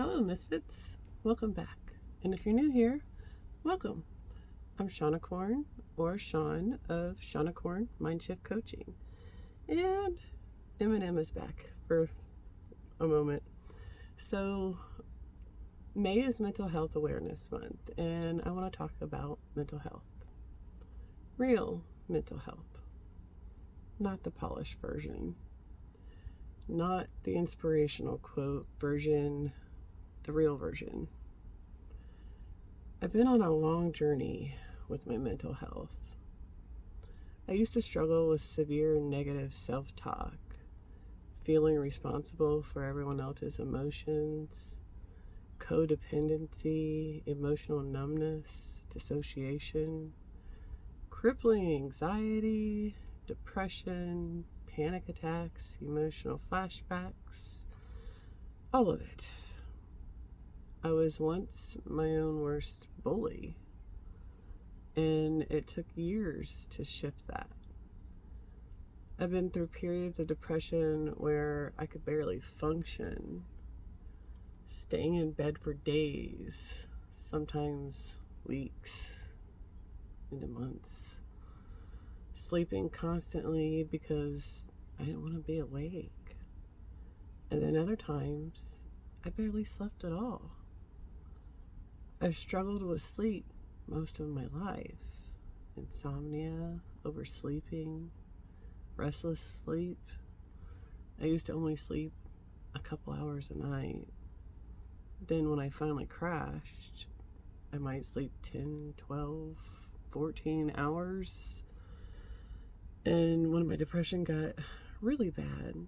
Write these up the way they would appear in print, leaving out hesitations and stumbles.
Hello, Misfits. Welcome back. And if you're new here, welcome. I'm Shawnicorn, or Shawn of Shawnicorn Mindshift Coaching. And Eminem is back for a moment. So, May is Mental Health Awareness Month, and I want to talk about mental health. Real mental health. Not the polished version. Not the inspirational quote version, the real version. I've been on a long journey with my mental health. I used to struggle with severe negative self-talk, feeling responsible for everyone else's emotions, codependency, emotional numbness, dissociation, crippling anxiety, depression, panic attacks, emotional flashbacks, all of it. I was once my own worst bully, and it took years to shift that. I've been through periods of depression where I could barely function, staying in bed for days, sometimes weeks, into months, sleeping constantly because I didn't want to be awake. And then other times, I barely slept at all. I've struggled with sleep most of my life. Insomnia, oversleeping, restless sleep. I used to only sleep a couple hours a night. Then when I finally crashed, I might sleep 10, 12, 14 hours. And when my depression got really bad,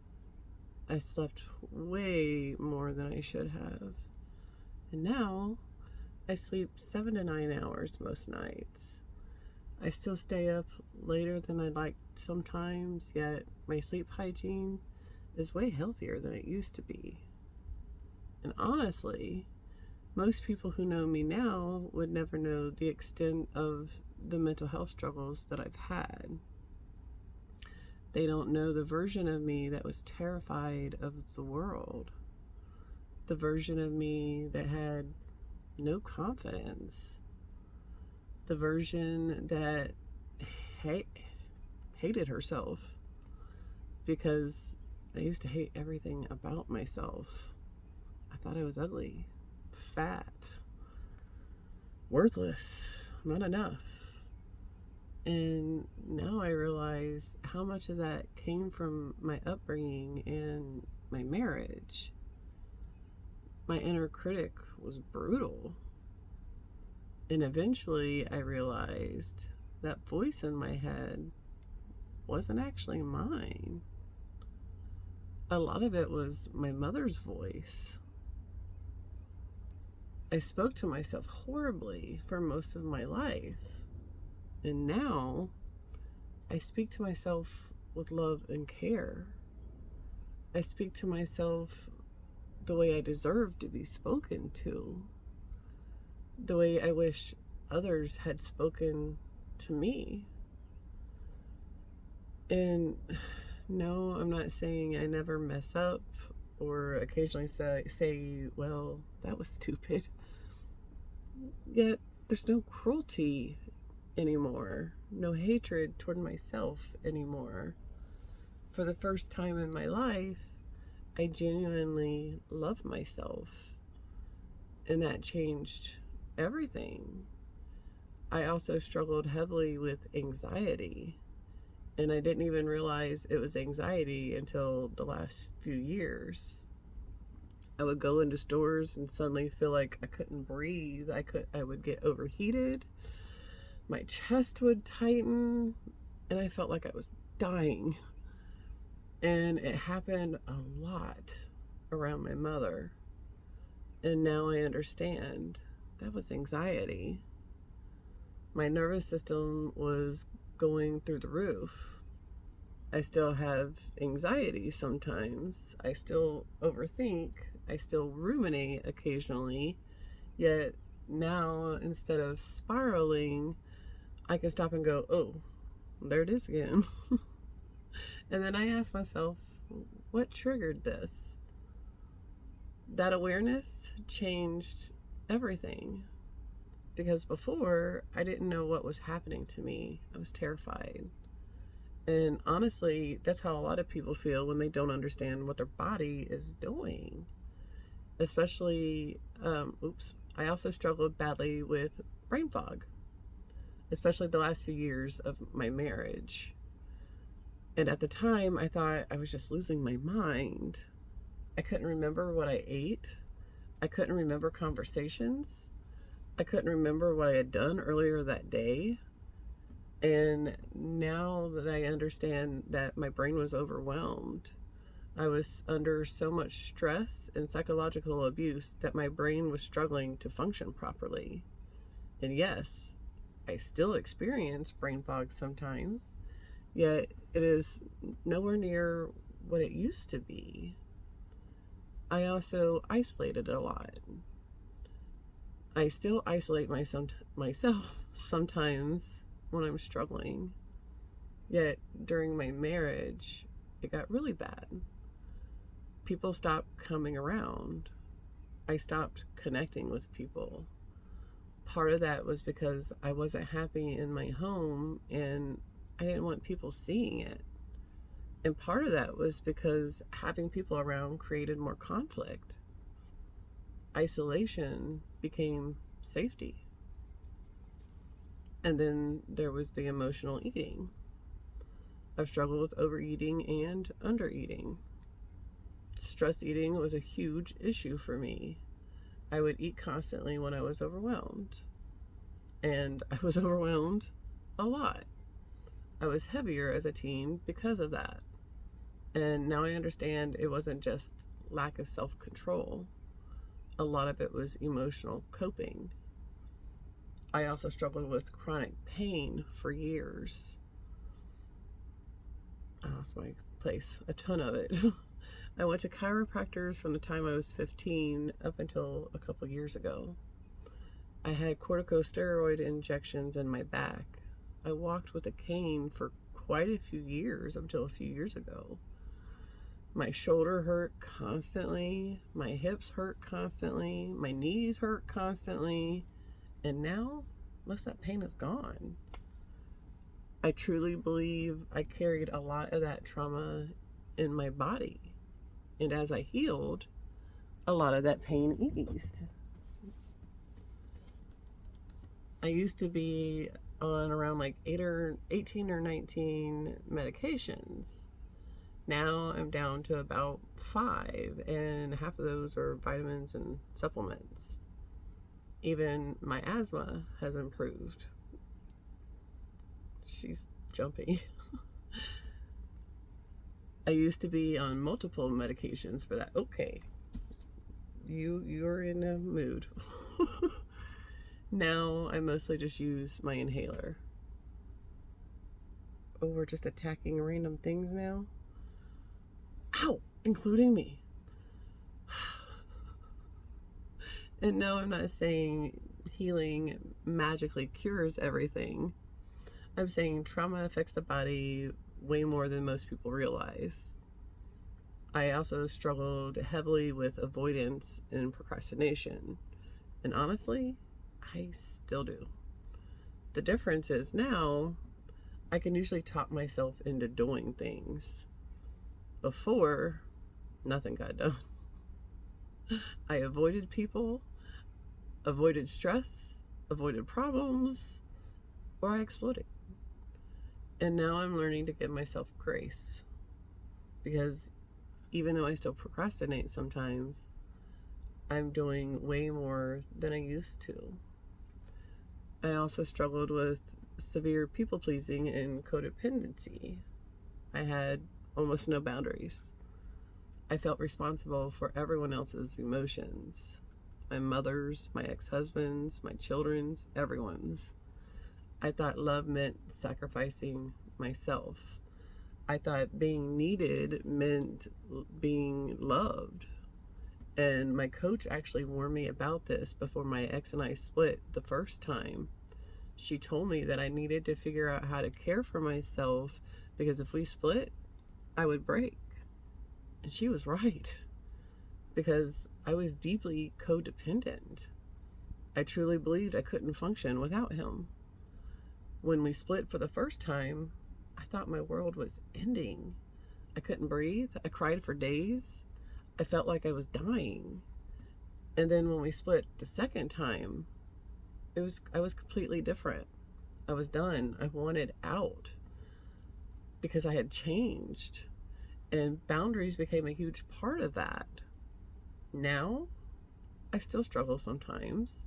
I slept way more than I should have. And now I sleep 7 to 9 hours most nights. I still stay up later than I'd like sometimes, yet my sleep hygiene is way healthier than it used to be. And honestly, most people who know me now would never know the extent of the mental health struggles that I've had. They don't know the version of me that was terrified of the world. The version of me that had no confidence. The version that hated herself because I used to hate everything about myself. I thought I was ugly, fat, worthless, not enough. And now I realize how much of that came from my upbringing and my marriage. My inner critic was brutal. And eventually I realized that voice in my head wasn't actually mine. A lot of it was my mother's voice. I spoke to myself horribly for most of my life. And now I speak to myself with love and care. I speak to myself the way I deserve to be spoken to, the way I wish others had spoken to me. And no, I'm not saying I never mess up or occasionally say, well, that was stupid. Yet there's no cruelty anymore, no hatred toward myself anymore. For the first time in my life, I genuinely love myself, and that changed everything. I also struggled heavily with anxiety, and I didn't even realize it was anxiety until the last few years. I would go into stores and suddenly feel like I couldn't breathe. I would get overheated. My chest would tighten, and I felt like I was dying. And it happened a lot around my mother. And now I understand that was anxiety. My nervous system was going through the roof. I still have anxiety sometimes. I still overthink. I still ruminate occasionally. Yet now, instead of spiraling, I can stop and go, oh, there it is again. And then I ask myself, what triggered this? that awareness changed everything, because before I didn't know what was happening to me. I was terrified. And honestly, that's how a lot of people feel when they don't understand what their body is doing. Especially, I also struggled badly with brain fog, especially the last few years of my marriage. And at the time, I thought I was just losing my mind. I couldn't remember what I ate. I couldn't remember conversations. I couldn't remember what I had done earlier that day. And now that I understand that my brain was overwhelmed, I was under so much stress and psychological abuse that my brain was struggling to function properly. And yes, I still experience brain fog sometimes, yet it is nowhere near what it used to be. I also isolated a lot. I still isolate myself sometimes when I'm struggling. Yet during my marriage, it got really bad. People stopped coming around. I stopped connecting with people. Part of that was because I wasn't happy in my home and I didn't want people seeing it. And part of that was because having people around created more conflict. Isolation became safety. And then there was the emotional eating. I've struggled with overeating and undereating. Stress eating was a huge issue for me. I would eat constantly when I was overwhelmed. And I was overwhelmed a lot. I was heavier as a teen because of that. And now I understand it wasn't just lack of self-control. A lot of it was emotional coping. I also struggled with chronic pain for years. I lost my place, a ton of it. I went to chiropractors from the time I was 15 up until a couple years ago. I had corticosteroid injections in my back. I walked with a cane for quite a few years until a few years ago. My shoulder hurt constantly. My hips hurt constantly. My knees hurt constantly. And now, most of that pain is gone. I truly believe I carried a lot of that trauma in my body. And as I healed, a lot of that pain eased. I used to be on around like 18 or 19 medications. Now I'm down to about 5, and half of those are vitamins and supplements. Even my asthma has improved. She's jumpy. I used to be on multiple medications for that. Okay, you're in a mood. Now I mostly just use my inhaler. Oh, we're just attacking random things now? Ow! Including me. And no, I'm not saying healing magically cures everything. I'm saying trauma affects the body way more than most people realize. I also struggled heavily with avoidance and procrastination. And honestly, I still do. The difference is now I can usually talk myself into doing things. Before, nothing got done. I avoided people, avoided stress, avoided problems, or I exploded. And now I'm learning to give myself grace, because even though I still procrastinate sometimes, I'm doing way more than I used to. I also struggled with severe people pleasing and codependency. I had almost no boundaries. I felt responsible for everyone else's emotions. My mother's, my ex-husband's, my children's, everyone's. I thought love meant sacrificing myself. I thought being needed meant being loved. And my coach actually warned me about this before my ex and I split the first time. She told me that I needed to figure out how to care for myself, because if we split, I would break. And she was right. because I was deeply codependent. I truly believed I couldn't function without him. When we split for the first time, I thought my world was ending. I couldn't breathe. I cried for days. I felt like I was dying. And then when we split the second time, I was completely different. I was done. I wanted out because I had changed. And boundaries became a huge part of that. Now, I still struggle sometimes,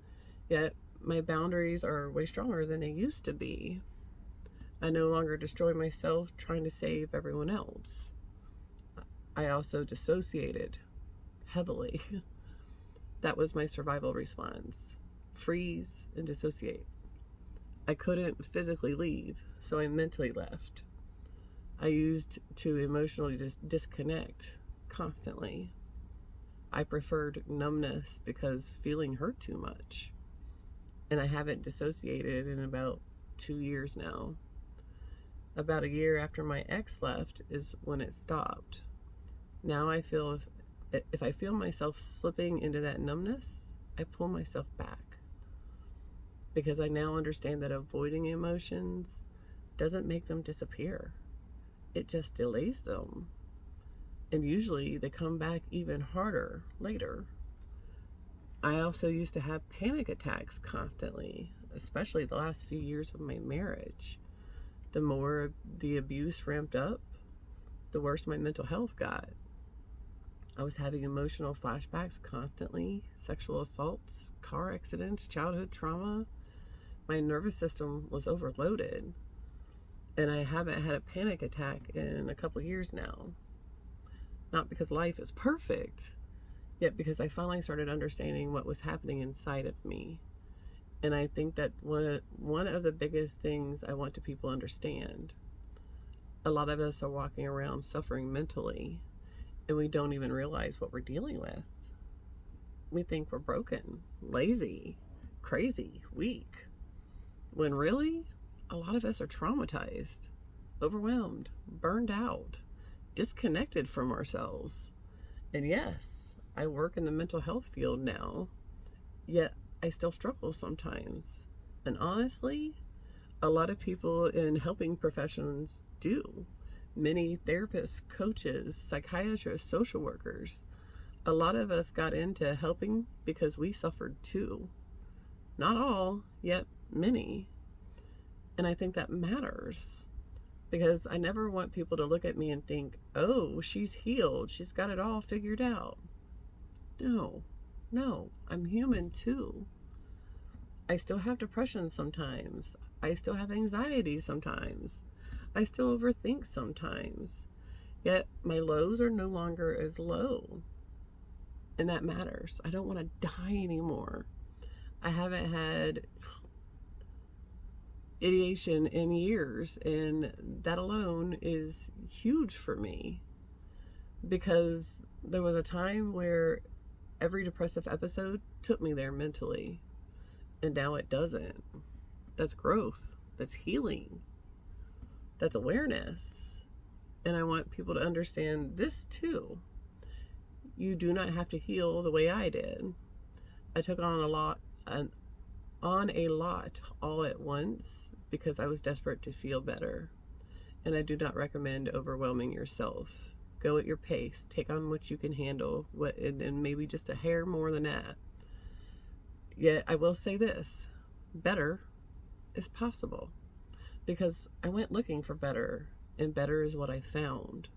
yet my boundaries are way stronger than they used to be. I no longer destroy myself trying to save everyone else. I also dissociated heavily. That was my survival response. Freeze and dissociate. I couldn't physically leave, so I mentally left. I used to emotionally disconnect constantly. I preferred numbness because feeling hurt too much. And I haven't dissociated in about 2 years now. About a year after my ex left is when it stopped. Now I feel if I feel myself slipping into that numbness, I pull myself back. Because I now understand that avoiding emotions doesn't make them disappear. It just delays them. And usually they come back even harder later. I also used to have panic attacks constantly, especially the last few years of my marriage. The more the abuse ramped up, the worse my mental health got. I was having emotional flashbacks constantly, sexual assaults, car accidents, childhood trauma. My nervous system was overloaded, and I haven't had a panic attack in a couple years now. Not because life is perfect, yet because I finally started understanding what was happening inside of me. And I think that one of the biggest things I want to people understand, a lot of us are walking around suffering mentally, and we don't even realize what we're dealing with. We think we're broken, lazy, crazy, weak, when really, a lot of us are traumatized, overwhelmed, burned out, disconnected from ourselves. And yes, I work in the mental health field now, yet I still struggle sometimes. And honestly, a lot of people in helping professions do. Many therapists, coaches, psychiatrists, social workers. A lot of us got into helping because we suffered too. Not all, yet many. And I think that matters, because I never want people to look at me and think, oh, she's healed, she's got it all figured out. No, I'm human too. I still have depression sometimes. I still have anxiety sometimes. I still overthink sometimes. Yet my lows are no longer as low. And that matters. I don't want to die anymore. I haven't had ideation in years, and that alone is huge for me, because there was a time where every depressive episode took me there mentally, and now it doesn't. That's growth. That's healing. That's awareness. And I want people to understand this too. You do not have to heal the way I did. I took on a lot all at once because I was desperate to feel better. And I do not recommend overwhelming yourself. Go at your pace. Take on what you can handle, and maybe just a hair more than that. Yet I will say this, better is possible, because I went looking for better, and better is what I found.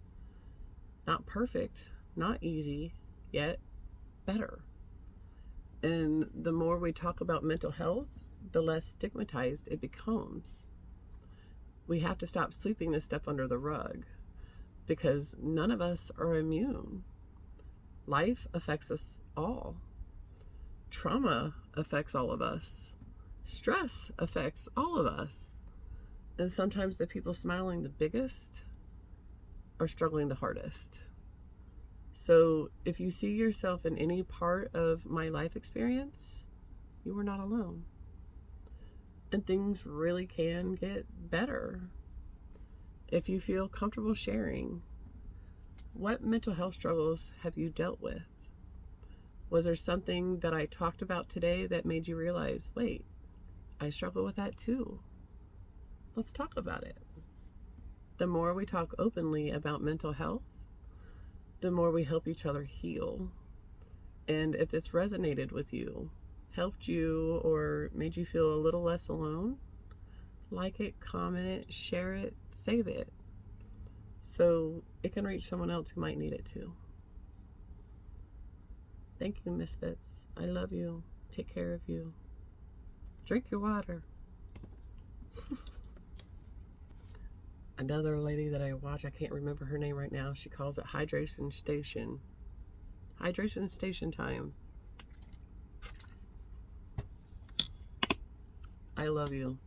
Not perfect, not easy, yet better. And the more we talk about mental health, the less stigmatized it becomes. We have to stop sweeping this stuff under the rug, because none of us are immune. Life affects us all. Trauma affects all of us. Stress affects all of us. And sometimes the people smiling the biggest are struggling the hardest. So if you see yourself in any part of my life experience, you are not alone. And things really can get better. If you feel comfortable sharing, what mental health struggles have you dealt with? Was there something that I talked about today that made you realize, wait, I struggle with that too? Let's talk about it. The more we talk openly about mental health, the more we help each other heal. And if this resonated with you, helped you, or made you feel a little less alone, like it, comment it, share it, save it, so it can reach someone else who might need it too. Thank you, Misfits. I love you. Take care of you. Drink your water. Another lady that I watch, I can't remember her name right now, she calls it hydration station. Hydration station time. I love you.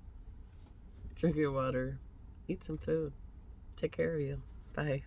Drink your water. Eat some food. Take care of you. Bye.